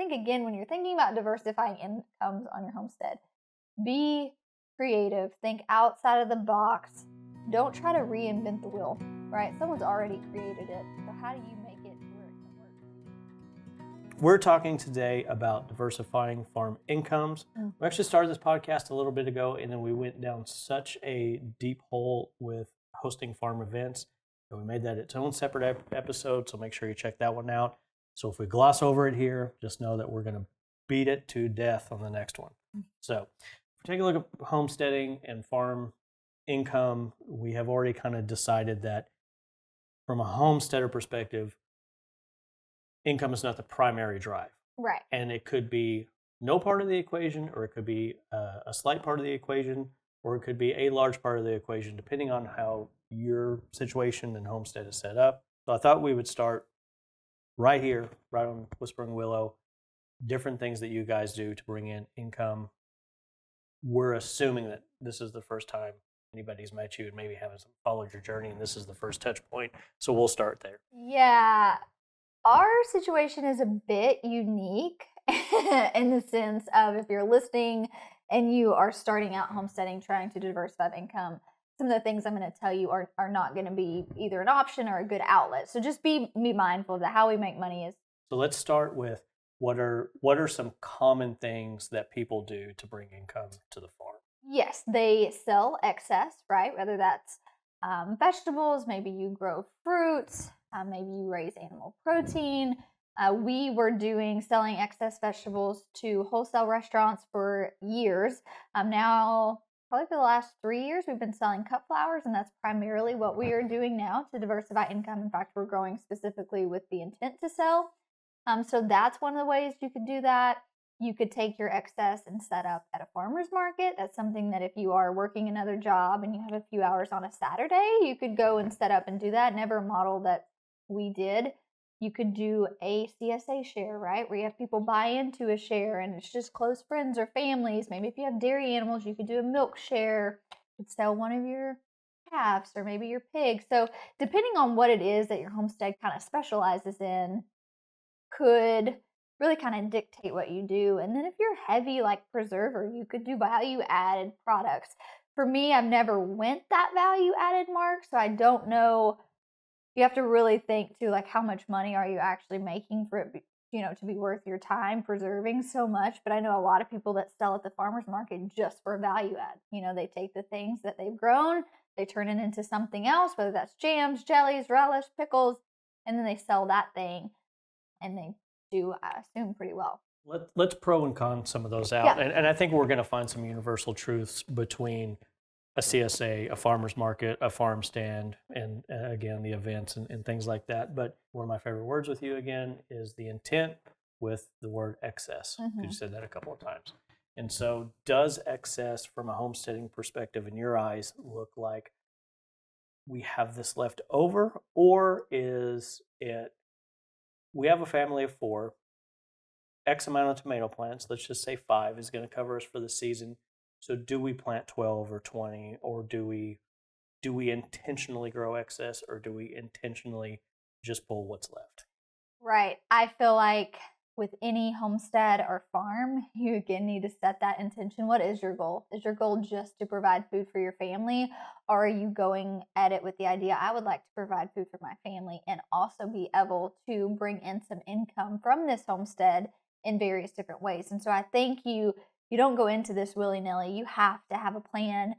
think, again, when you're thinking about diversifying incomes on your homestead, be creative, think outside of the box. Don't try to reinvent the wheel, right? Someone's already created it. So how do you make it where it can work? We're talking today about diversifying farm incomes. We actually started this podcast a little bit ago, and then we went down such a deep hole with hosting farm events. And we made that its own separate episode, so make sure you check that one out. So if we gloss over it here, just know that we're going to beat it to death on the next one. So take a look at homesteading and farm income. We have already kind of decided that from a homesteader perspective, income is not the primary drive. Right. And it could be no part of the equation, or it could be a slight part of the equation, or it could be a large part of the equation, depending on how your situation and homestead is set up. So I thought we would start right here, right on Whispering Willow, different things that you guys do to bring in income. We're assuming that this is the first time anybody's met you and maybe haven't followed your journey, and this is the first touch point. So we'll start there. Yeah. Our situation is a bit unique in the sense of if you're listening and you are starting out homesteading, trying to diversify income, some of the things I'm going to tell you are not going to be either an option or a good outlet. So just be mindful that how we make money is. So let's start with what are some common things that people do to bring income to the farm? Yes, they sell excess, right? Whether that's vegetables, maybe you grow fruits, maybe you raise animal protein. We were selling excess vegetables to wholesale restaurants for years. Now, probably for the last 3 years, we've been selling cut flowers, and that's primarily what we are doing now to diversify income. In fact, we're growing specifically with the intent to sell. So that's one of the ways you could do that. You could take your excess and set up at a farmer's market. That's something that if you are working another job and you have a few hours on a Saturday, you could go and set up and do that. Never a model that we did. You could do a CSA share, right? Where you have people buy into a share and it's just close friends or families. Maybe if you have dairy animals, you could do a milk share. You could sell one of your calves or maybe your pigs. So depending on what it is that your homestead kind of specializes in, could really kind of dictate what you do. And then if you're heavy like preserver, you could do value added products. For me, I've never went that value added mark, so I don't know. You have to really think too, like how much money are you actually making for it, to be worth your time preserving so much. But I know a lot of people that sell at the farmer's market just for value add. They take the things that they've grown, they turn it into something else, whether that's jams, jellies, relish, pickles, and then they sell that thing, and they do, I assume, pretty well. Let's pro and con some of those out. Yeah. And I think we're going to find some universal truths between a CSA, a farmer's market, a farm stand, and again, the events and things like that. But one of my favorite words with you, again, is the intent with the word excess. Mm-hmm. You said that a couple of times. And so does excess from a homesteading perspective in your eyes look like we have this left over, or is it we have a family of 4, X amount of tomato plants, let's just say 5 is going to cover us for the season. So do we plant 12 or 20, or do we intentionally grow excess, or do we intentionally just pull what's left? Right. I feel like with any homestead or farm, you again need to set that intention. What is your goal? Is your goal just to provide food for your family, or are you going at it with the idea, I would like to provide food for my family and also be able to bring in some income from this homestead in various different ways? And so I think you don't go into this willy-nilly. You have to have a plan.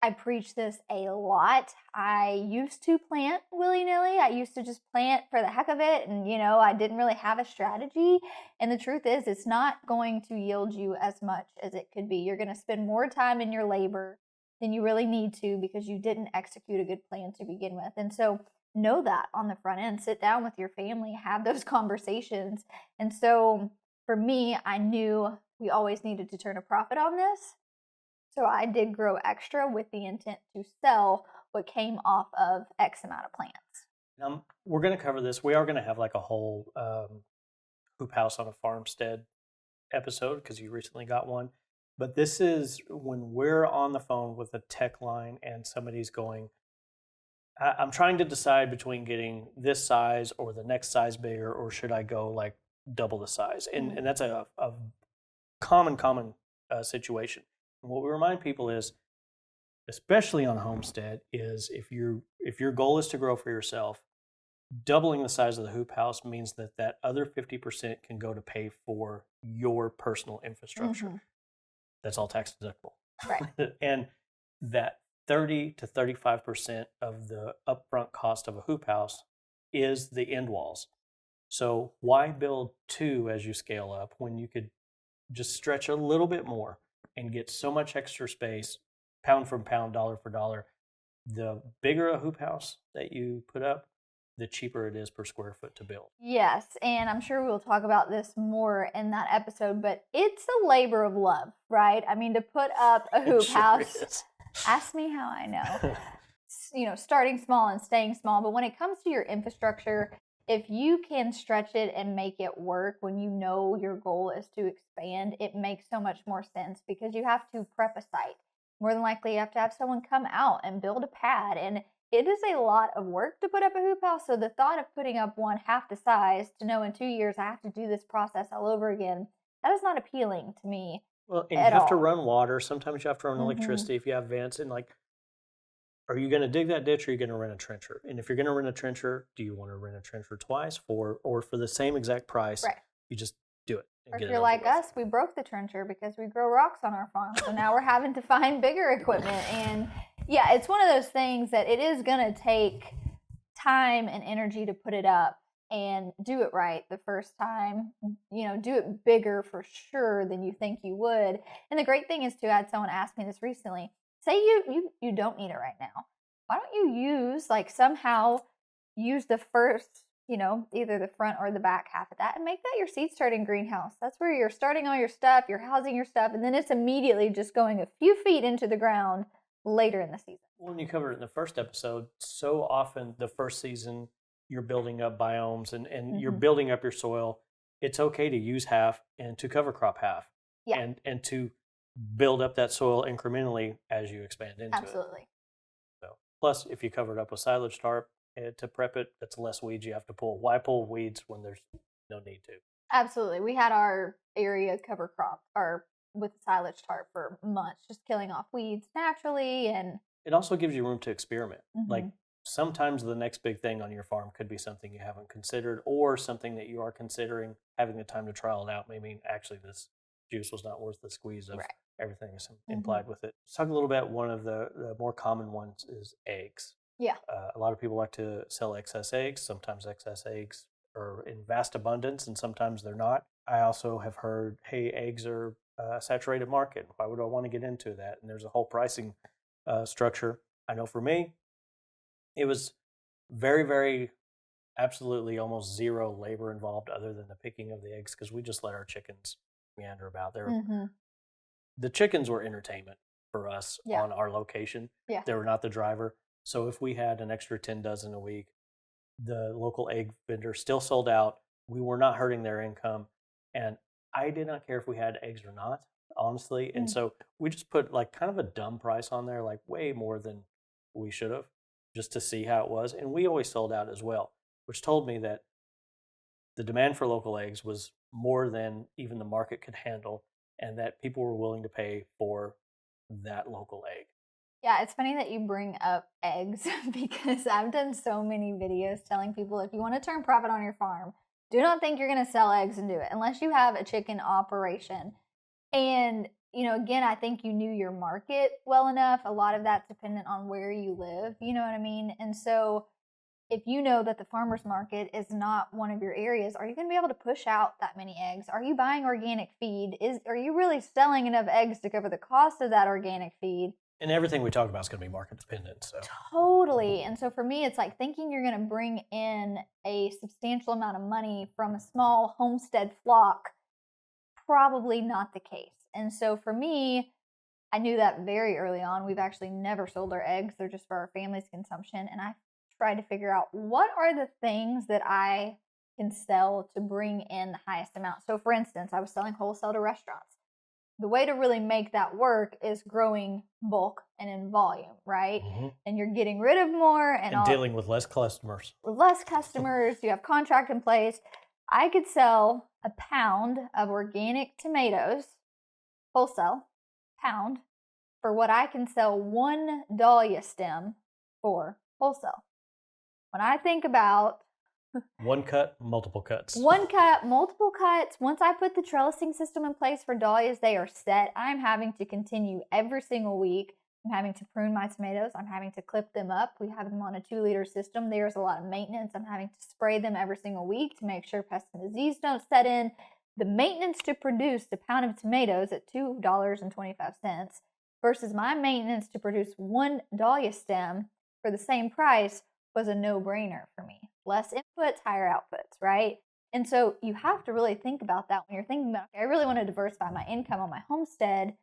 I preach this a lot. I used to plant willy-nilly. I used to just plant for the heck of it. And, I didn't really have a strategy. And the truth is, it's not going to yield you as much as it could be. You're going to spend more time in your labor than you really need to because you didn't execute a good plan to begin with. And so know that on the front end. Sit down with your family, have those conversations. And so for me, I knew we always needed to turn a profit on this. So I did grow extra with the intent to sell what came off of X amount of plants. We're going to cover this. We are going to have like a whole hoop house on a farmstead episode because you recently got one. But this is when we're on the phone with a tech line and somebody's going, I'm trying to decide between getting this size or the next size bigger, or should I go like double the size. And that's a common situation. And what we remind people is, especially on Homestead, is if your goal is to grow for yourself, doubling the size of the hoop house means that other 50% can go to pay for your personal infrastructure. That's all tax deductible. Right. And that 30 to 35% of the upfront cost of a hoop house is the end walls. So why build two as you scale up when you could just stretch a little bit more and get so much extra space, pound for pound, dollar for dollar? The bigger a hoop house that you put up, the cheaper it is per square foot to build. Yes, and I'm sure we'll talk about this more in that episode, but it's a labor of love, right? I mean, to put up a hoop house, ask me how I know. Starting small and staying small, but when it comes to your infrastructure, if you can stretch it and make it work when you know your goal is to expand, it makes so much more sense because you have to prep a site. More than likely, you have to have someone come out and build a pad, and it is a lot of work to put up a hoop house. So the thought of putting up one half the size to know in 2 years I have to do this process all over again, that is not appealing to me. Well, and you have to run water. Sometimes you have to run electricity if you have vents. And are you going to dig that ditch or are you going to rent a trencher? And if you're going to rent a trencher, do you want to rent a trencher twice or for the same exact price? Right. You just do it. Or if you're like us, we broke the trencher because we grow rocks on our farm. So now we're having to find bigger equipment. And yeah, it's one of those things that it is going to take time and energy to put it up and do it right the first time. Do it bigger for sure than you think you would. And the great thing is too, I had someone ask me this recently. Say you don't need it right now. Why don't you somehow use the first, either the front or the back half of that and make that your seed starting greenhouse. That's where you're starting all your stuff, you're housing your stuff, and then it's immediately just going a few feet into the ground later in the season. When you covered it in the first episode, so often the first season you're building up biomes and you're building up your soil. It's okay to use half and to cover crop half. Yeah. And to build up that soil incrementally as you expand into it. Absolutely. So, plus, if you cover it up with silage tarp to prep it, that's less weeds you have to pull. Why pull weeds when there's no need to? Absolutely. We had our area cover crop with silage tarp for months, just killing off weeds naturally. And it also gives you room to experiment. Like sometimes the next big thing on your farm could be something you haven't considered or something that you are considering. Having the time to trial it out may mean actually this juice was not worth the squeeze of everything that's implied with it. Let's talk a little bit. One of the more common ones is eggs. Yeah. A lot of people like to sell excess eggs. Sometimes excess eggs are in vast abundance and sometimes they're not. I also have heard, hey, eggs are a saturated market. Why would I want to get into that? And there's a whole pricing structure. I know for me, it was very, very, absolutely almost zero labor involved other than the picking of the eggs because we just let our chickens meander about. The chickens were entertainment for us on our location. Yeah. They were not the driver. So if we had an extra 10 dozen a week, the local egg vendor still sold out. We were not hurting their income. And I did not care if we had eggs or not, honestly. And so we just put kind of a dumb price on there, way more than we should have, just to see how it was. And we always sold out as well, which told me that the demand for local eggs was more than even the market could handle and that people were willing to pay for that local egg. Yeah, it's funny that you bring up eggs because I've done so many videos telling people if you want to turn profit on your farm, do not think you're going to sell eggs and do it unless you have a chicken operation. And, again, I think you knew your market well enough. A lot of that's dependent on where you live, you know what I mean? And so if you know that the farmer's market is not one of your areas, are you going to be able to push out that many eggs? Are you buying organic feed? Are you really selling enough eggs to cover the cost of that organic feed? And everything we talk about is going to be market dependent. So. Totally. And so for me, it's like thinking you're going to bring in a substantial amount of money from a small homestead flock, probably not the case. And so for me, I knew that very early on. We've actually never sold our eggs. They're just for our family's consumption. And I tried to figure out what are the things that I can sell to bring in the highest amount. So for instance, I was selling wholesale to restaurants. The way to really make that work is growing bulk and in volume, right? And you're getting rid of more and dealing with less customers. With less customers, you have contract in place. I could sell a pound of organic tomatoes, wholesale, pound, for what I can sell one dahlia stem for wholesale. When I think about one cut, multiple cuts. one cut, multiple cuts, once I put the trellising system in place for dahlias, they are set. I'm having to continue every single week. I'm having to prune my tomatoes. I'm having to clip them up. We have them on a 2-liter system. There's a lot of maintenance. I'm having to spray them every single week to make sure pest and disease don't set in. The maintenance to produce a pound of tomatoes at $2.25 versus my maintenance to produce one dahlia stem for the same price was a no-brainer for me. Less inputs, higher outputs, right? And so you have to really think about that when you're thinking about, okay, I really want to diversify my income on my homestead.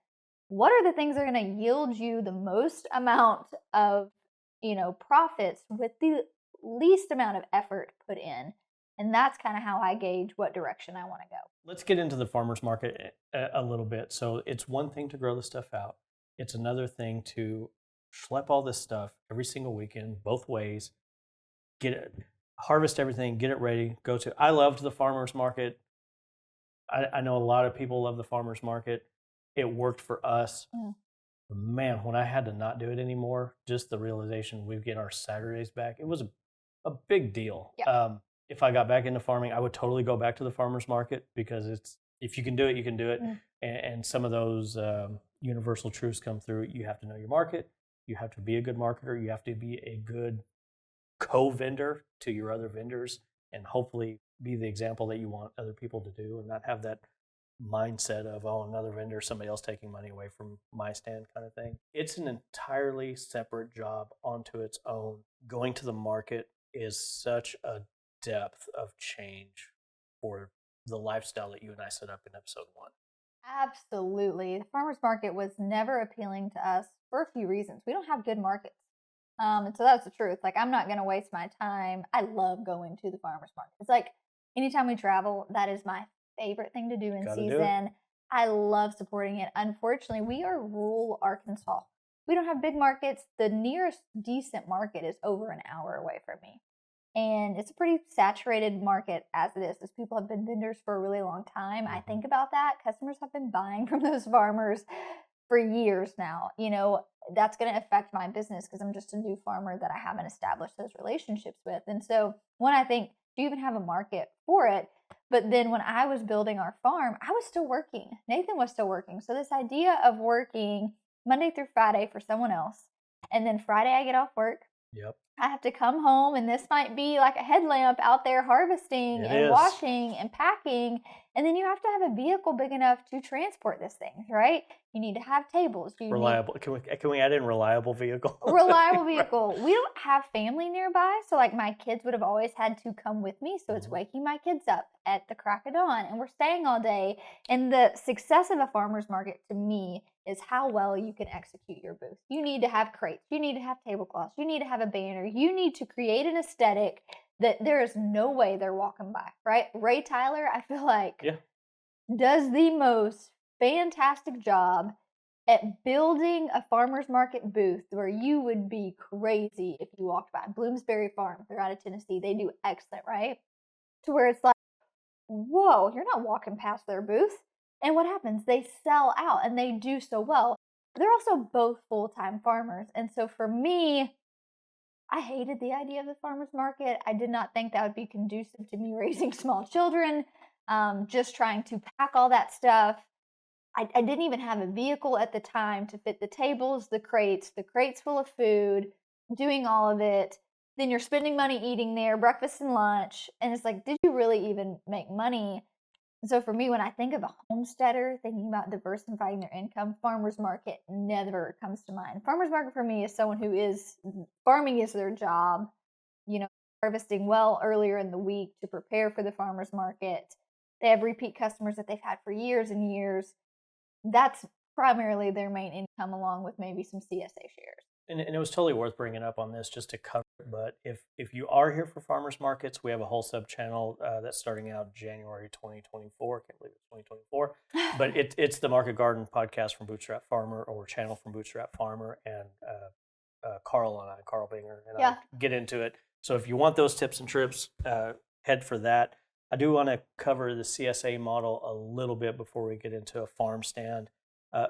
What are the things that are going to yield you the most amount of, profits with the least amount of effort put in? And that's kind of how I gauge what direction I want to go. Let's get into the farmer's market a little bit. So it's one thing to grow the stuff out. It's another thing to schlep all this stuff every single weekend, both ways, get it, harvest everything, get it ready, go to. I loved the farmer's market. I know a lot of people love the farmer's market. It worked for us. Man, when I had to not do it anymore, just the realization we get our Saturdays back, it was a big deal. Yeah. If I got back into farming, I would totally go back to the farmer's market because if you can do it, you can do it. And some of those universal truths come through. You have to know your market. You have to be a good marketer. You have to be a good co-vendor to your other vendors and hopefully be the example that you want other people to do and not have that mindset of, oh, another vendor, somebody else taking money away from my stand kind of thing. It's an entirely separate job onto its own. Going to the market is such a depth of change for the lifestyle that you and I set up in episode 1. Absolutely. The farmer's market was never appealing to us for a few reasons. We don't have good markets. And so that's the truth. Like, I'm not going to waste my time. I love going to the farmer's market. It's like anytime we travel, that is my favorite thing to do in season. I love supporting it. Unfortunately, we are rural Arkansas. We don't have big markets. The nearest decent market is over an hour away from me. And it's a pretty saturated market as it is, as people have been vendors for a really long time. I think about that. Customers have been buying from those farmers for years now. That's going to affect my business because I'm just a new farmer that I haven't established those relationships with. And so when I think, do you even have a market for it? But then when I was building our farm, I was still working. Nathan was still working. So this idea of working Monday through Friday for someone else, and then Friday I get off work. Yep. I have to come home, and this might be like a headlamp out there harvesting and washing and packing. And then you have to have a vehicle big enough to transport this thing, right? You need to have tables. Reliable. Can we add in reliable vehicle? Reliable vehicle. We don't have family nearby, so like my kids would have always had to come with me. So it's waking my kids up at the crack of dawn, and we're staying all day. And the success of a farmer's market to me is how well you can execute your booth. You need to have crates. You need to have tablecloths. You need to have a banner. You need to create an aesthetic that there is no way they're walking by, right? Ray Tyler, I feel like, does the most fantastic job at building a farmer's market booth where you would be crazy if you walked by. Bloomsbury Farm, they're out of Tennessee. They do excellent, right? To where it's like, whoa, you're not walking past their booth. And what happens? They sell out and they do so well. They're also both full-time farmers. And so for me, I hated the idea of the farmer's market. I did not think that would be conducive to me raising small children, just trying to pack all that stuff. I didn't even have a vehicle at the time to fit the tables, the crates full of food, doing all of it. Then you're spending money eating there, breakfast and lunch. And it's like, did you really even make money? And so for me, when I think of a homesteader thinking about diversifying their income, farmer's market never comes to mind. Farmer's market for me is someone who farming is their job, harvesting well earlier in the week to prepare for the farmer's market. They have repeat customers that they've had for years and years. That's primarily their main income, along with maybe some CSA shares. And it was totally worth bringing up on this just to cover it. But if you are here for farmers markets, we have a whole sub channel that's starting out January 2024. Can't believe it's 2024. But it's the Market Garden podcast from Bootstrap Farmer, or channel from Bootstrap Farmer, and Carl Binger, and I get into it. So if you want those tips and trips, head for that. I do want to cover the CSA model a little bit before we get into a farm stand.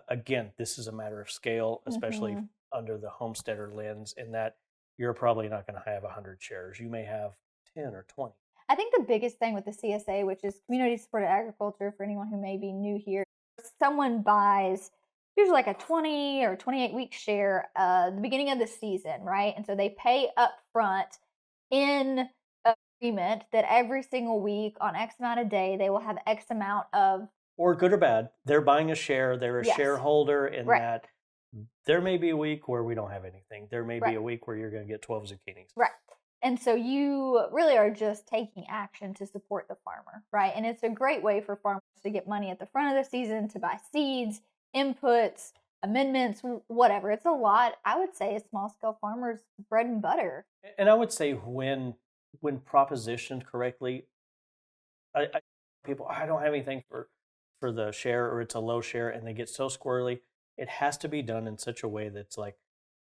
Again, this is a matter of scale, especially Mhm. under the homesteader lens, in that you're probably not going to have 100 shares. You may have 10 or 20. I think the biggest thing with the CSA, which is community supported agriculture for anyone who may be new here, someone buys usually like a 20 or 28-week share the beginning of the season, right? And so they pay up front in agreement that every single week on X amount of day, they will have X amount of. Or good or bad, they're buying a share. They're a Yes. shareholder in Right. that there may be a week where we don't have anything. There may be Right. a week where you're going to get 12 zucchinis. Right. And so you really are just taking action to support the farmer, right? And it's a great way for farmers to get money at the front of the season to buy seeds, inputs, amendments, whatever. It's a lot. I would say a small scale farmer's bread and butter. And I would say when propositioned correctly, people, I don't have anything for the share, or it's a low share, and they get so squirrely. It has to be done in such a way that's like,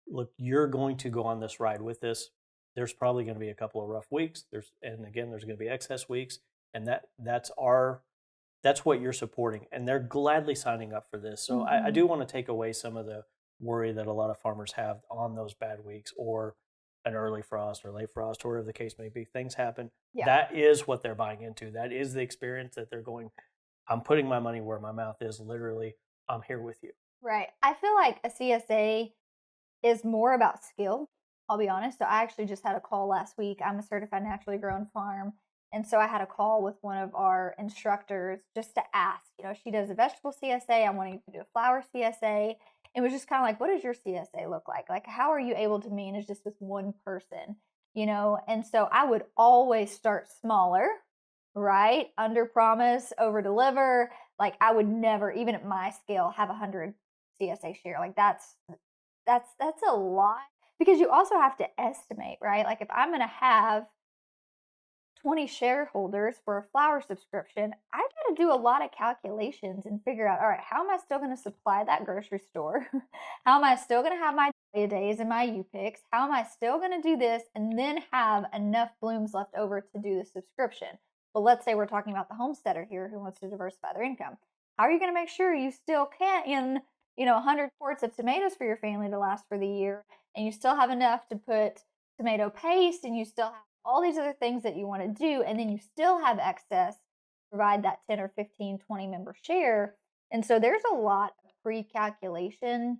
look, you're going to go on this ride with this. There's probably going to be a couple of rough weeks. There's going to be excess weeks, and that's what you're supporting, and they're gladly signing up for this. So I do want to take away some of the worry that a lot of farmers have on those bad weeks, or an early frost or late frost, or whatever the case may be. Things happen. Yeah. That is what they're buying into. That is the experience that they're going, I'm putting my money where my mouth is. Literally, I'm here with you. Right. I feel like a CSA is more about skill. I'll be honest. So I actually just had a call last week. I'm a certified naturally grown farm. And so I had a call with one of our instructors just to ask, she does a vegetable CSA. I'm wanting to do a flower CSA. It was just kind of like, what does your CSA look like? Like, how are you able to manage this with one person? And so I would always start smaller, right? Under promise, over deliver. Like, I would never, even at my scale, have 100 CSA share. Like, that's a lot, because you also have to estimate, right? Like, if I'm going to have 20 shareholders for a flower subscription, I got to do a lot of calculations and figure out, all right, how am I still going to supply that grocery store? How am I still going to have my days and my U-picks? How am I still going to do this and then have enough blooms left over to do the subscription? But let's say we're talking about the homesteader here who wants to diversify their income. How are you going to make sure you still can, 100 quarts of tomatoes for your family to last for the year, and you still have enough to put tomato paste, and you still have all these other things that you want to do, and then you still have excess to provide that 10 or 15, 20 member share. And so there's a lot of pre-calculation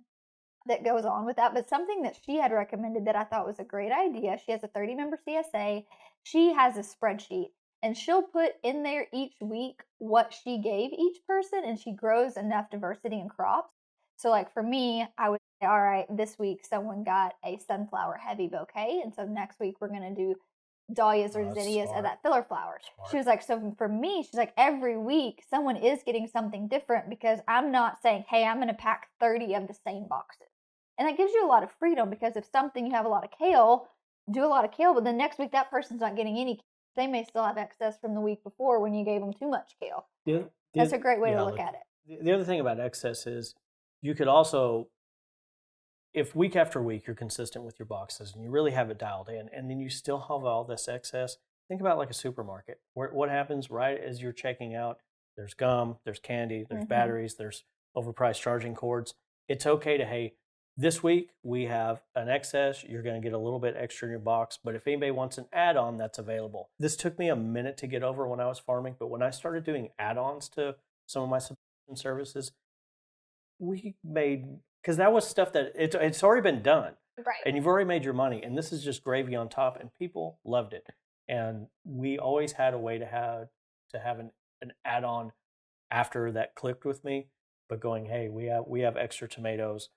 that goes on with that. But something that she had recommended that I thought was a great idea, she has a 30 member CSA. She has a spreadsheet, and she'll put in there each week what she gave each person, and she grows enough diversity in crops. So like for me, I would say, all right, this week someone got a sunflower heavy bouquet, and so next week we're going to do dahlias or zinnias or that filler flower. She was like, so for me, she's like, every week someone is getting something different, because I'm not saying, hey, I'm going to pack 30 of the same boxes. And that gives you a lot of freedom, because if something you have a lot of kale, do a lot of kale, but then next week that person's not getting any. They may still have excess from the week before when you gave them too much kale. That's a great way to look at it. The other thing about excess is you could also, if week after week you're consistent with your boxes and you really have it dialed in, and then you still have all this excess, think about like a supermarket. What happens right as you're checking out? There's gum, there's candy, there's batteries, there's overpriced charging cords. It's okay to, hey, this week we have an excess. You're going to get a little bit extra in your box, but if anybody wants an add-on, that's available. This took me a minute to get over when I was farming, but when I started doing add-ons to some of my subscription services, we made, because that was stuff that it's already been done, right? And you've already made your money, and this is just gravy on top, and people loved it. And we always had a way to have an add-on after that clicked with me, but going, hey, we have extra tomatoes.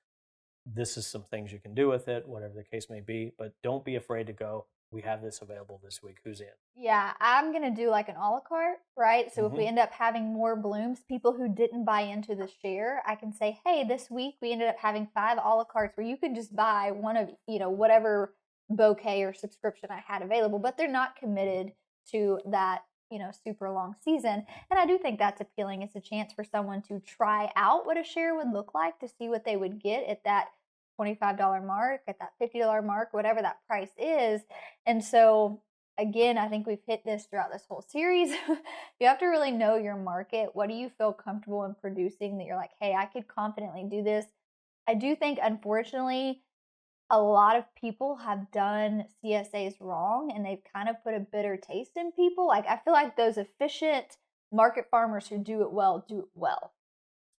This is some things you can do with it, whatever the case may be. But don't be afraid to go, we have this available this week. Who's in? Yeah, I'm going to do like an a la carte, right? So if we end up having more blooms, people who didn't buy into the share, I can say, hey, this week we ended up having 5 a la cartes where you could just buy one of, whatever bouquet or subscription I had available, but they're not committed to that, super long season. And I do think that's appealing. It's a chance for someone to try out what a share would look like, to see what they would get at that $25 mark, at that $50 mark, whatever that price is. And so again, I think we've hit this throughout this whole series. You have to really know your market. What do you feel comfortable in producing that you're like, hey, I could confidently do this? I do think, unfortunately, a lot of people have done CSAs wrong and they've kind of put a bitter taste in people. Like, I feel like those efficient market farmers who do it well do it well.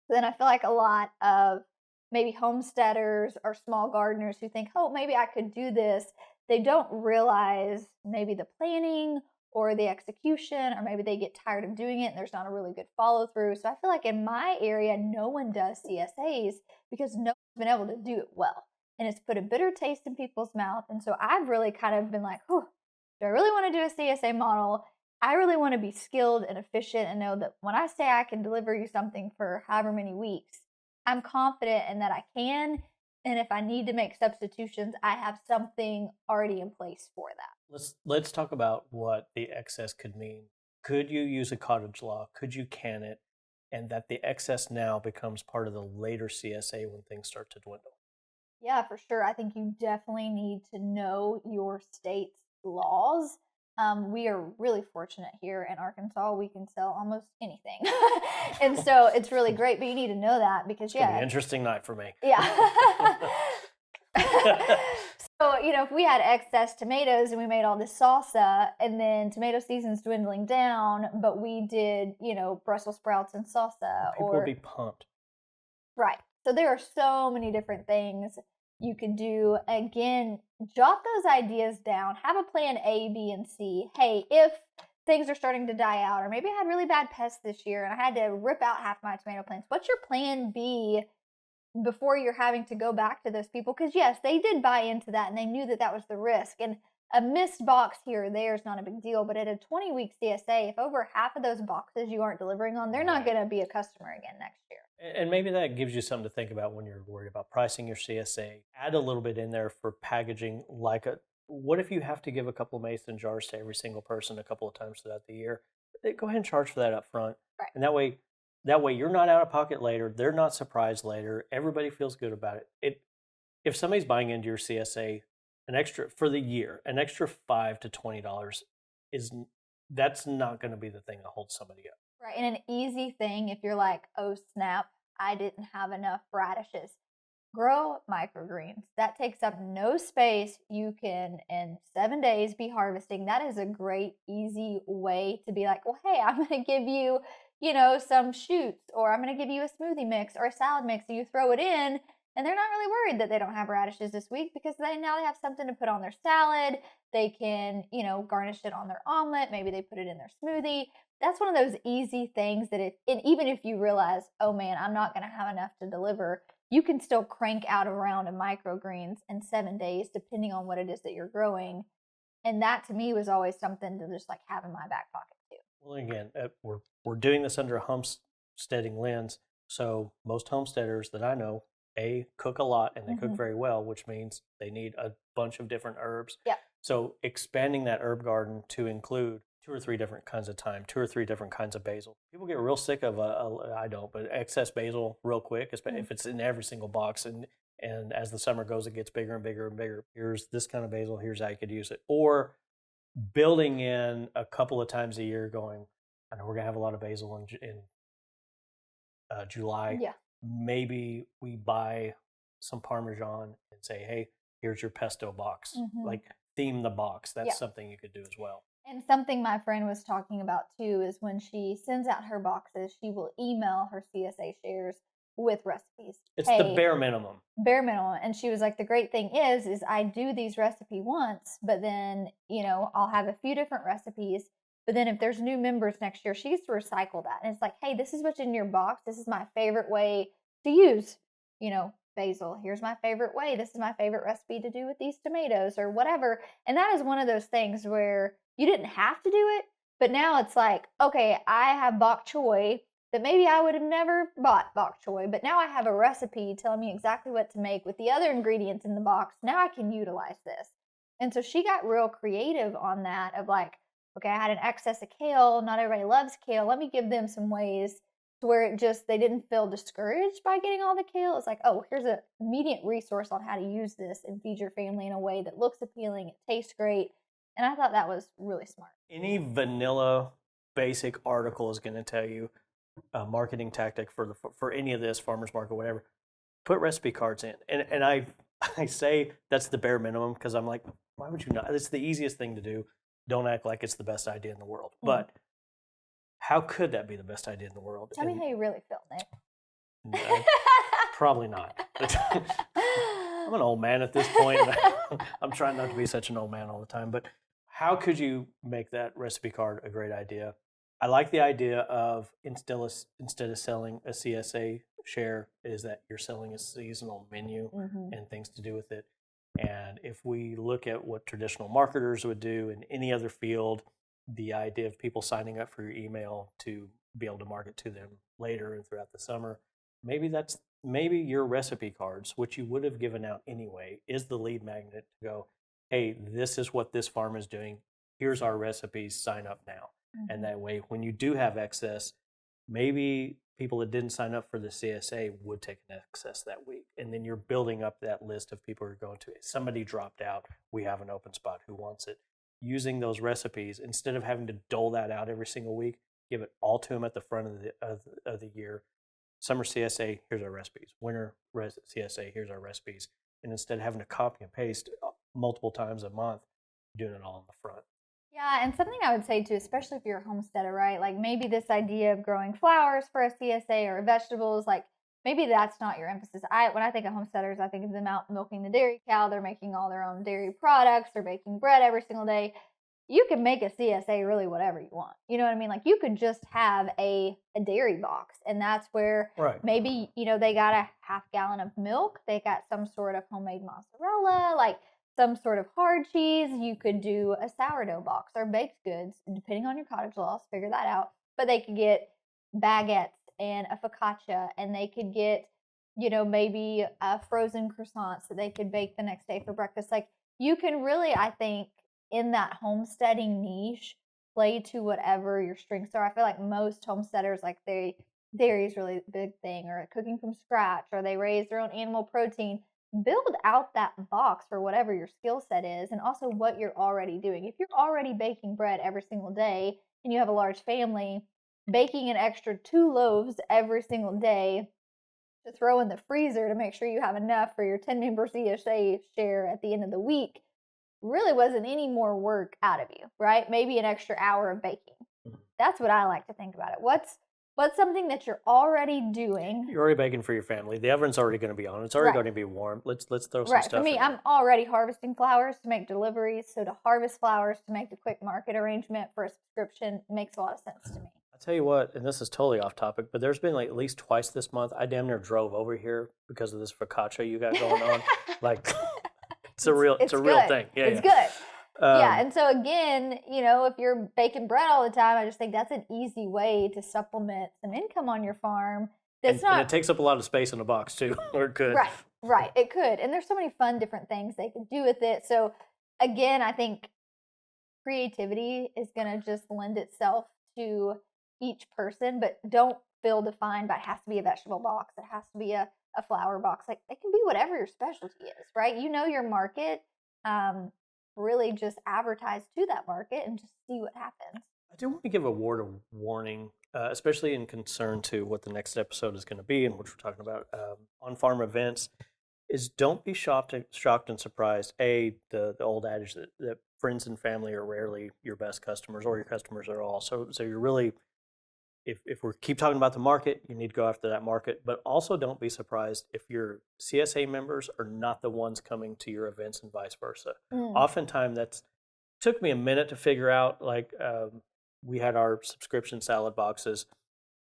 But then I feel like a lot of maybe homesteaders or small gardeners who think, oh, maybe I could do this, they don't realize maybe the planning or the execution, or maybe they get tired of doing it and there's not a really good follow through. So I feel like in my area, no one does CSAs because no one's been able to do it well. And it's put a bitter taste in people's mouth. And so I've really kind of been like, oh, do I really want to do a CSA model? I really want to be skilled and efficient and know that when I say I can deliver you something for however many weeks, I'm confident in that I can. And if I need to make substitutions, I have something already in place for that. Let's talk about what the excess could mean. Could you use a cottage law? Could you can it? And that the excess now becomes part of the later CSA when things start to dwindle. Yeah, for sure. I think you definitely need to know your state's laws. We are really fortunate here in Arkansas. We can sell almost anything. And so it's really great, but you need to know that because, It's going to be an interesting night for me. Yeah. So, if we had excess tomatoes and we made all this salsa and then tomato season's dwindling down, but we did, Brussels sprouts and salsa. People would be pumped. Right. So there are so many different things you can do. Again, jot those ideas down. Have a plan A, B, and C. Hey, if things are starting to die out, or maybe I had really bad pests this year and I had to rip out half my tomato plants, what's your plan B before you're having to go back to those people? Because yes, they did buy into that and they knew that that was the risk. And a missed box here or there is not a big deal, but at a 20-week CSA, if over half of those boxes you aren't delivering on, they're not going to be a customer again next year. And maybe that gives you something to think about when you're worried about pricing your CSA. Add a little bit in there for packaging, what if you have to give a couple of mason jars to every single person a couple of times throughout the year? Go ahead and charge for that up front. Right. And that way you're not out of pocket later. They're not surprised later. Everybody feels good about it. If somebody's buying into your CSA, an extra for the year, an extra $5 to $20 that's not going to be the thing that holds somebody up. Right. And an easy thing, if you're like, oh snap, I didn't have enough radishes, grow microgreens. That takes up no space. You can, in 7 days, be harvesting. That is a great, easy way to be like, well, hey, I'm going to give you, some shoots, or I'm going to give you a smoothie mix or a salad mix, and you throw it in. And they're not really worried that they don't have radishes this week because they have something to put on their salad. They can, garnish it on their omelet. Maybe they put it in their smoothie. That's one of those easy things that even if you realize, oh man, I'm not going to have enough to deliver, you can still crank out a round of microgreens in 7 days, depending on what it is that you're growing. And that to me was always something to just have in my back pocket too. Well, again, we're doing this under a homesteading lens. So most homesteaders that I know, cook a lot and they cook very well, which means they need a bunch of different herbs. Yeah. So expanding that herb garden to include 2 or 3 different kinds of thyme, 2 or 3 different kinds of basil. People get real sick of I don't, but excess basil real quick, especially if it's in every single box. And as the summer goes, it gets bigger and bigger and bigger. Here's this kind of basil. Here's how you could use it. Or building in a couple of times a year going, I know we're going to have a lot of basil in July. Yeah. Maybe we buy some Parmesan and say, hey, here's your pesto box. Theme the box. That's something you could do as well. And something my friend was talking about too is when she sends out her boxes, she will email her CSA shares with recipes. It's the bare minimum. Bare minimum. And she was like, the great thing is I do these recipe once, but then, I'll have a few different recipes. But then if there's new members next year, she gets to recycle that. And it's like, hey, this is what's in your box. This is my favorite way to use, basil. Here's my favorite way. This is my favorite recipe to do with these tomatoes or whatever. And that is one of those things where you didn't have to do it, but now it's like, okay, I have bok choy that maybe I would have never bought bok choy, but now I have a recipe telling me exactly what to make with the other ingredients in the box. Now I can utilize this. And so she got real creative on that of like, okay, I had an excess of kale. Not everybody loves kale. Let me give them some ways to where they didn't feel discouraged by getting all the kale. It's like, oh, here's an immediate resource on how to use this and feed your family in a way that looks appealing. It tastes great. And I thought that was really smart. Any vanilla basic article is going to tell you a marketing tactic for any of this, farmers market, whatever. Put recipe cards in, and I say that's the bare minimum because I'm like, why would you not? It's the easiest thing to do. Don't act like it's the best idea in the world. But how could that be the best idea in the world? Tell me how you really feel, Nick. Probably not. I'm an old man at this point. I'm trying not to be such an old man all the time. But how could you make that recipe card a great idea? I like the idea of instead of selling a CSA share, is that you're selling a seasonal menu and things to do with it. And if we look at what traditional marketers would do in any other field, the idea of people signing up for your email to be able to market to them later and throughout the summer, maybe your recipe cards, which you would have given out anyway, is the lead magnet to go, hey, this is what this farm is doing. Here's our recipes, sign up now. And that way, when you do have excess, maybe people that didn't sign up for the CSA would take an excess that week. And then you're building up that list of people who are going to it. Somebody dropped out. We have an open spot. Who wants it? Using those recipes, instead of having to dole that out every single week, give it all to them at the front of the year. Summer CSA, here's our recipes. Winter CSA, here's our recipes. And instead of having to copy and paste multiple times a month, doing it all in the front. Yeah, and something I would say too, especially if you're a homesteader, right? Like maybe this idea of growing flowers for a CSA or vegetables, like maybe that's not your emphasis. When I think of homesteaders, I think of them out milking the dairy cow. They're making all their own dairy products. They're baking bread every single day. You can make a CSA really whatever you want. You know what I mean? Like you could just have a dairy box, and that's where maybe, they got a half gallon of milk. They got some sort of homemade mozzarella, like some sort of hard cheese. You could do a sourdough box or baked goods, depending on your cottage laws, figure that out. But they could get baguettes and a focaccia, and they could get, maybe frozen croissants that they could bake the next day for breakfast. Like you can really, I think, in that homesteading niche, play to whatever your strengths are. I feel like most homesteaders, like dairy is really a big thing, or cooking from scratch, or they raise their own animal protein. Build out that box for whatever your skill set is, and also what you're already doing. If you're already baking bread every single day and you have a large family, baking an extra 2 loaves every single day to throw in the freezer to make sure you have enough for your 10-member CSA share at the end of the week really wasn't any more work out of you, right? Maybe an extra hour of baking. That's what I like to think about it. What's something that you're already doing? You're already baking for your family. The oven's already going to be on. It's already going to be warm. Let's throw some stuff For me, in. I'm already harvesting flowers to make deliveries. So to harvest flowers to make the quick market arrangement for a subscription makes a lot of sense to me. I'll tell you what, and this is totally off topic, but there's been like at least twice this month, I damn near drove over here because of this focaccia you got going on. Like, it's a real thing. Yeah, it's good. And so again, if you're baking bread all the time, I just think that's an easy way to supplement some income on your farm. And it takes up a lot of space in a box too, or it could. Right, it could. And there's so many fun different things they could do with it. So again, I think creativity is going to just lend itself to each person, but don't feel defined by it has to be a vegetable box, it has to be a flower box. Like it can be whatever your specialty is, right? Your market. Really just advertise to that market and just see what happens. I do want to give a word of warning, especially in concern to what the next episode is going to be and what we're talking about on farm events, is don't be shocked and surprised. The old adage that friends and family are rarely your best customers, or your customers at all. So you're really, if we keep talking about the market, you need to go after that market. But also don't be surprised if your CSA members are not the ones coming to your events and vice versa. Oftentimes took me a minute to figure out. Like we had our subscription salad boxes.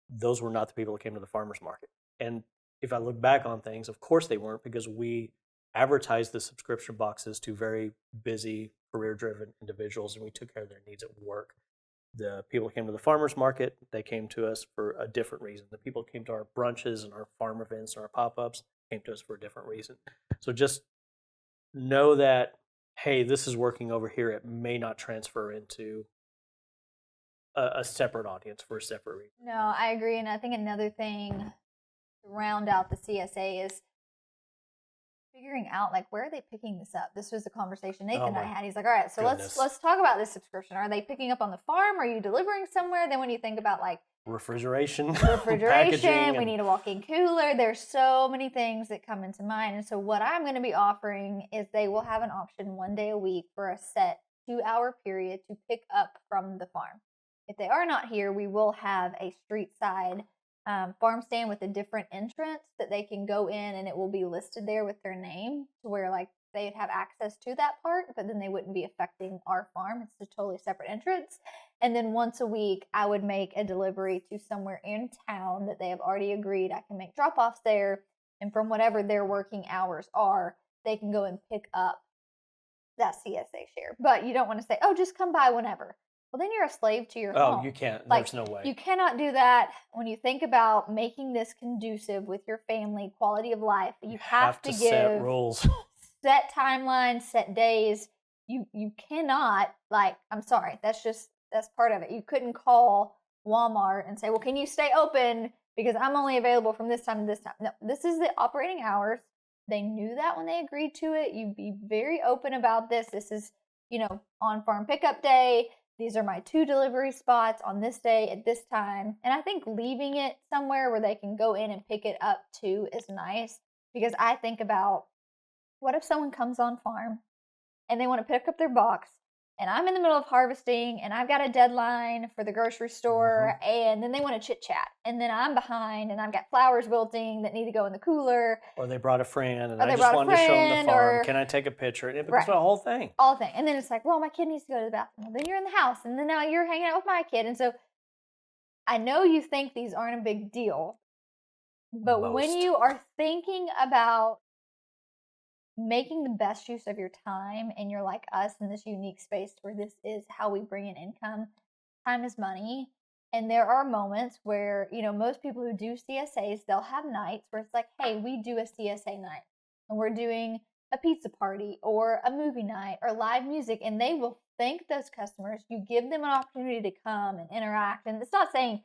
Those were not the people that came to the farmer's market. And if I look back on things, of course they weren't, because we advertised the subscription boxes to very busy, career-driven individuals, and we took care of their needs at work. The people who came to the farmer's market, they came to us for a different reason. The people who came to our brunches and our farm events and our pop-ups came to us for a different reason. So just know that, hey, this is working over here. It may not transfer into a separate audience for a separate reason. No, I agree. And I think another thing to round out the CSA is figuring out like where are they picking this up. This was the conversation Nathan and I my had. He's like, all right, so goodness. let's talk about this subscription. Are they picking up on the farm? Are you delivering somewhere? Then when you think about like refrigeration, refrigeration, we and need a walk-in cooler. There's so many things that come into mind. And so what I'm going to be offering is they will have an option 1 day a week for a set 2-hour period to pick up from the farm. If they are not here, we will have a street side farm stand with a different entrance that they can go in, and it will be listed there with their name to where like they'd have access to that part, but then they wouldn't be affecting our farm. It's a totally separate entrance. And then once a week, I would make a delivery to somewhere in town that they have already agreed I can make drop-offs there. And from whatever their working hours are, they can go and pick up that CSA share. But you don't want to say, oh, just come by whenever. Well, then you're a slave to your home. Oh, you can't. Like, There's no way. You cannot do that. When you think about making this conducive with your family, quality of life, you have to give set rules. Set timelines, set days. You cannot, like, I'm sorry, that's part of it. You couldn't call Walmart and say, well, can you stay open because I'm only available from this time to this time. No, this is the operating hours. They knew that when they agreed to it. You'd be very open about this. This is, on farm pickup day. These are my 2 delivery spots on this day at this time. And I think leaving it somewhere where they can go in and pick it up too is nice, because I think about, what if someone comes on farm and they want to pick up their box and I'm in the middle of harvesting and I've got a deadline for the grocery store, and then they want to chit chat and then I'm behind and I've got flowers wilting that need to go in the cooler. Or they brought a friend and I just wanted to show them the farm. Can I take a picture? And it becomes a whole thing. All thing. And then it's like, well, my kid needs to go to the bathroom. Well, then you're in the house and then now you're hanging out with my kid. And so I know you think these aren't a big deal, but when you are thinking about making the best use of your time, and you're like us in this unique space where this is how we bring in income, time is money. And there are moments where, most people who do CSAs, they'll have nights where it's like, hey, we do a CSA night and we're doing a pizza party or a movie night or live music, and they will thank those customers. You give them an opportunity to come and interact. And it's not saying,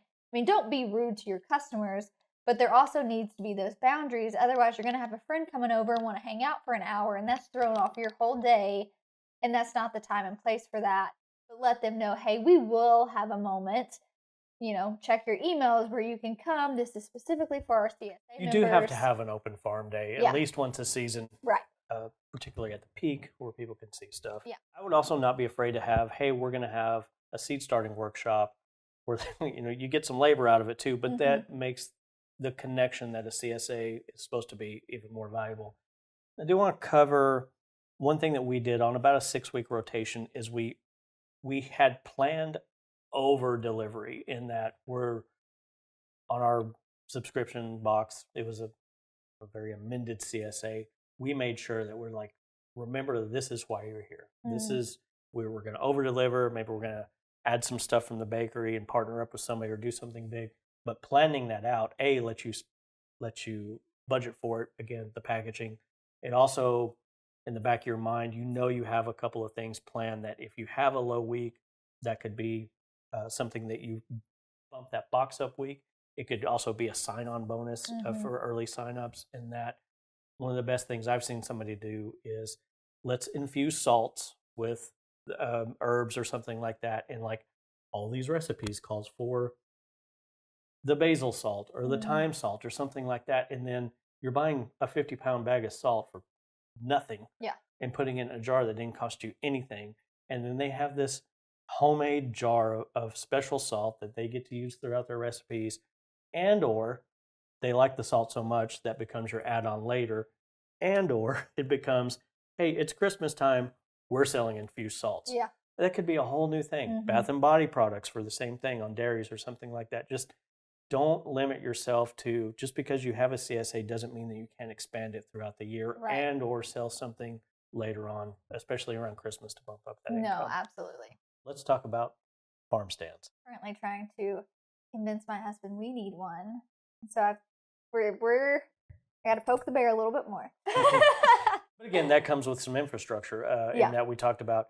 don't be rude to your customers, but there also needs to be those boundaries. Otherwise, you're going to have a friend coming over and want to hang out for an hour, and that's throwing off your whole day. And that's not the time and place for that. But let them know, hey, we will have a moment. Check your emails where you can come. This is specifically for our CSA members. You do have to have an open farm day at least once a season. Right. Particularly at the peak where people can see stuff. Yeah. I would also not be afraid to have, hey, we're going to have a seed starting workshop where, you get some labor out of it too, but that makes the connection that a CSA is supposed to be even more valuable. I do want to cover one thing that we did on about a 6-week rotation is we had planned over delivery, in that we're on our subscription box. It was a very amended CSA. We made sure that we're like, remember, this is why you're here. This is, we're going to over deliver. Maybe we're going to add some stuff from the bakery and partner up with somebody or do something big. But planning that out, let you budget for it. Again, the packaging. It also, in the back of your mind, you have a couple of things planned that if you have a low week, that could be something that you bump that box up week. It could also be a sign-on bonus for early signups. And that one of the best things I've seen somebody do is, let's infuse salts with herbs or something like that. And like all these recipes calls for the basil salt or the thyme salt or something like that. And then you're buying a 50-pound bag of salt for nothing and putting it in a jar that didn't cost you anything. And then they have this homemade jar of special salt that they get to use throughout their recipes, and or they like the salt so much that becomes your add-on later, and or it becomes, hey, it's Christmas time, we're selling infused salts. Yeah. That could be a whole new thing. Bath and body products for the same thing on dairies or something like that. Just don't limit yourself to, just because you have a CSA doesn't mean that you can't expand it throughout the year and or sell something later on, especially around Christmas, to bump up that income. No, absolutely. Let's talk about farm stands. Currently trying to convince my husband we need one. So I got to poke the bear a little bit more. But again, that comes with some infrastructure in that we talked about.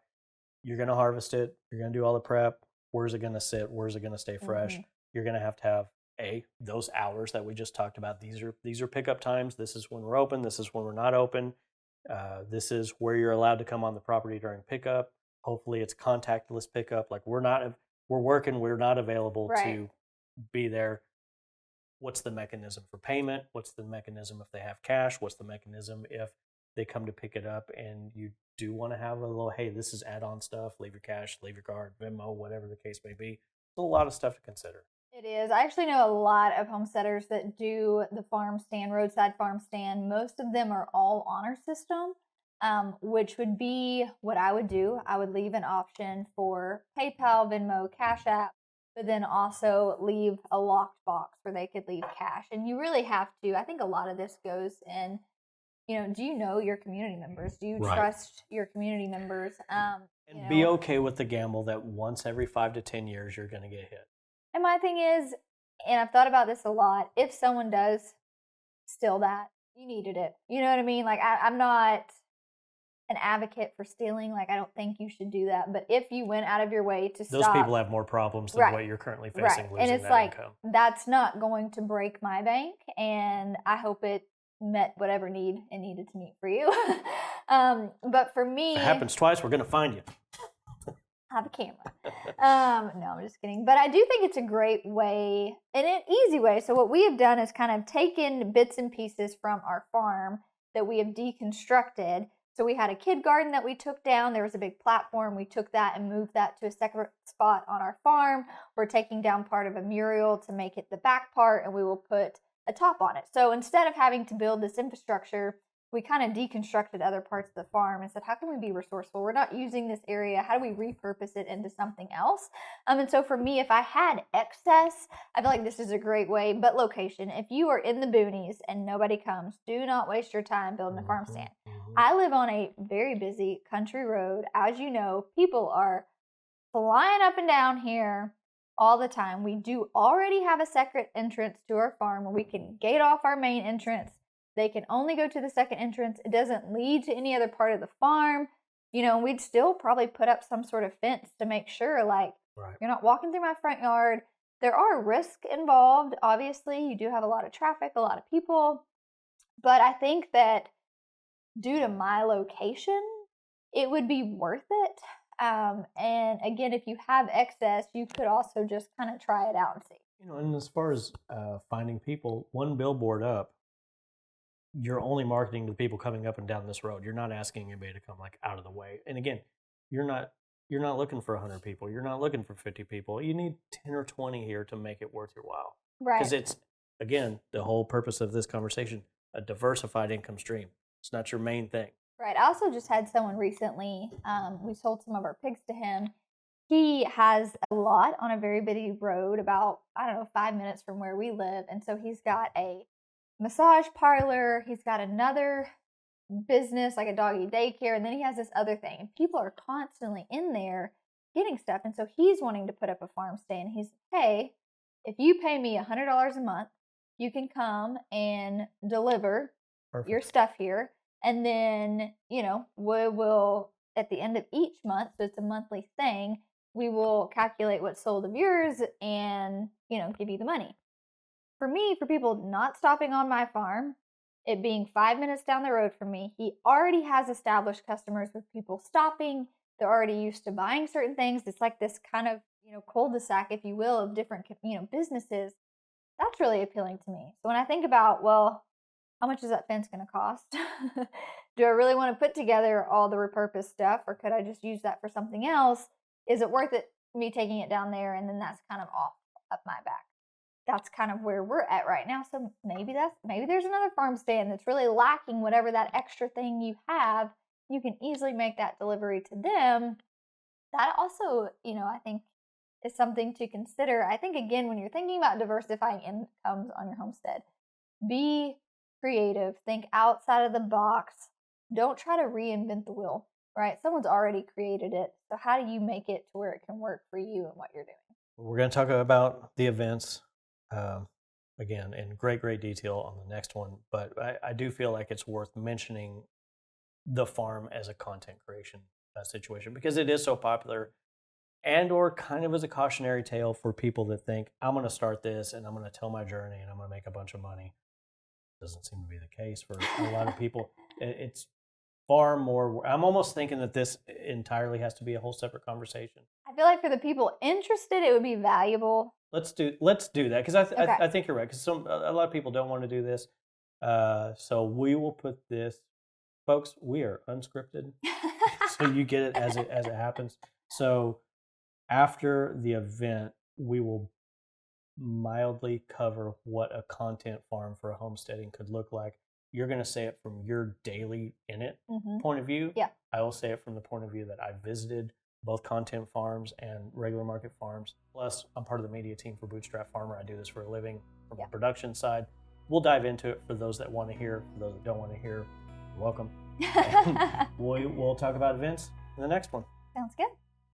You're going to harvest it. You're going to do all the prep. Where's it going to sit? Where's it going to stay fresh? You're going to have those hours that we just talked about. These are pickup times. This is when we're open. This is when we're not open. This is where you're allowed to come on the property during pickup. Hopefully it's contactless pickup. Like we're working, we're not available Right. to be there. What's the mechanism for payment? What's the mechanism if they have cash? What's the mechanism if they come to pick it up and you do want to have a little, hey, this is add-on stuff, leave your cash, leave your card, Venmo, whatever the case may be. It's a lot of stuff to consider. It is. I actually know a lot of homesteaders that do the farm stand, roadside farm stand. Most of them are all honor system, which would be what I would do. I would leave an option for PayPal, Venmo, Cash App, but then also leave a locked box where they could leave cash. And you really have to, I think a lot of this goes in, do you know your community members? Do you trust your community members? And be okay with the gamble that once every 5 to 10 years you're going to get hit. And my thing is, and I've thought about this a lot, if someone does steal that, you needed it. You know what I mean? Like, I'm not an advocate for stealing. Like, I don't think you should do that. But if you went out of your way to stop. Those people have more problems than what you're currently facing, losing and it's that like, income. That's not going to break my bank. And I hope it met whatever need it needed to meet for you. But for me. If it happens twice, we're going to find you. Have a camera. No, I'm just kidding. But I do think it's a great way and an easy way. So what we have done is kind of taken bits and pieces from our farm that we have deconstructed. So we had a kid garden that we took down. There was a big platform. We took that and moved that to a separate spot on our farm. We're taking down part of a mural to make it the back part, and we will put a top on it. So instead of having to build this infrastructure, we kind of deconstructed other parts of the farm and said, how can we be resourceful? We're not using this area. How do we repurpose it into something else? And so for me, if I had excess, I feel like this is a great way. But location, if you are in the boonies and nobody comes, do not waste your time building a farm stand. I live on a very busy country road. As you know, people are flying up and down here all the time. We do already have a second entrance to our farm where we can gate off our main entrance. They can only go to the second entrance. It doesn't lead to any other part of the farm. We'd still probably put up some sort of fence to make sure, you're not walking through my front yard. There are risks involved. Obviously, you do have a lot of traffic, a lot of people. But I think that due to my location, it would be worth it. And again, if you have excess, you could also just kind of try it out and see. And as far as finding people, one billboard up, you're only marketing to the people coming up and down this road. You're not asking anybody to come out of the way. And again, you're not looking for 100 people. You're not looking for 50 people. You need 10 or 20 here to make it worth your while. Right. Because it's, again, the whole purpose of this conversation, a diversified income stream. It's not your main thing. Right. I also just had someone recently, we sold some of our pigs to him. He has a lot on a very busy road about, 5 minutes from where we live. And so he's got a massage parlor. He's got another business, like a doggy daycare. And then he has this other thing. And people are constantly in there getting stuff. And so he's wanting to put up a farm stand. He's, hey, if you pay me $100 a month, you can come and deliver your stuff here. And then, we will, at the end of each month, so it's a monthly thing, we will calculate what's sold of yours and, give you the money. For me, for people not stopping on my farm, it being 5 minutes down the road from me, he already has established customers with people stopping. They're already used to buying certain things. It's like this kind of, cul-de-sac, if you will, of different, businesses. That's really appealing to me. So when I think about, how much is that fence going to cost? Do I really want to put together all the repurposed stuff, or could I just use that for something else? Is it worth it me taking it down there, and then that's kind of off up my back? That's kind of where we're at right now. So maybe there's another farm stand that's really lacking whatever that extra thing you have. You can easily make that delivery to them. That also, I think is something to consider. I think, again, when you're thinking about diversifying incomes on your homestead, be creative, think outside of the box. Don't try to reinvent the wheel, right? Someone's already created it. So how do you make it to where it can work for you and what you're doing? We're going to talk about the events, again, in great detail on the next one. But I do feel like it's worth mentioning the farm as a content creation situation because it is so popular, and or kind of as a cautionary tale for people that think, I'm going to start this and I'm going to tell my journey and I'm going to make a bunch of money. Doesn't seem to be the case for a lot of people. It's far more. I'm almost thinking that this entirely has to be a whole separate conversation. I feel like for the people interested, it would be valuable. Let's do that, because Okay. I think you're right, because a lot of people don't want to do this. So we will put this, folks. We are unscripted, so you get it as it happens. So after the event, we will mildly cover what a content farm for a homesteading could look like. You're going to say it from your daily in it point of view. Yeah. I will say it from the point of view that I visited both content farms and regular market farms. Plus, I'm part of the media team for Bootstrap Farmer. I do this for a living from the production side. We'll dive into it for those that want to hear. For those that don't want to hear, you're welcome. We'll talk about events in the next one. Sounds good.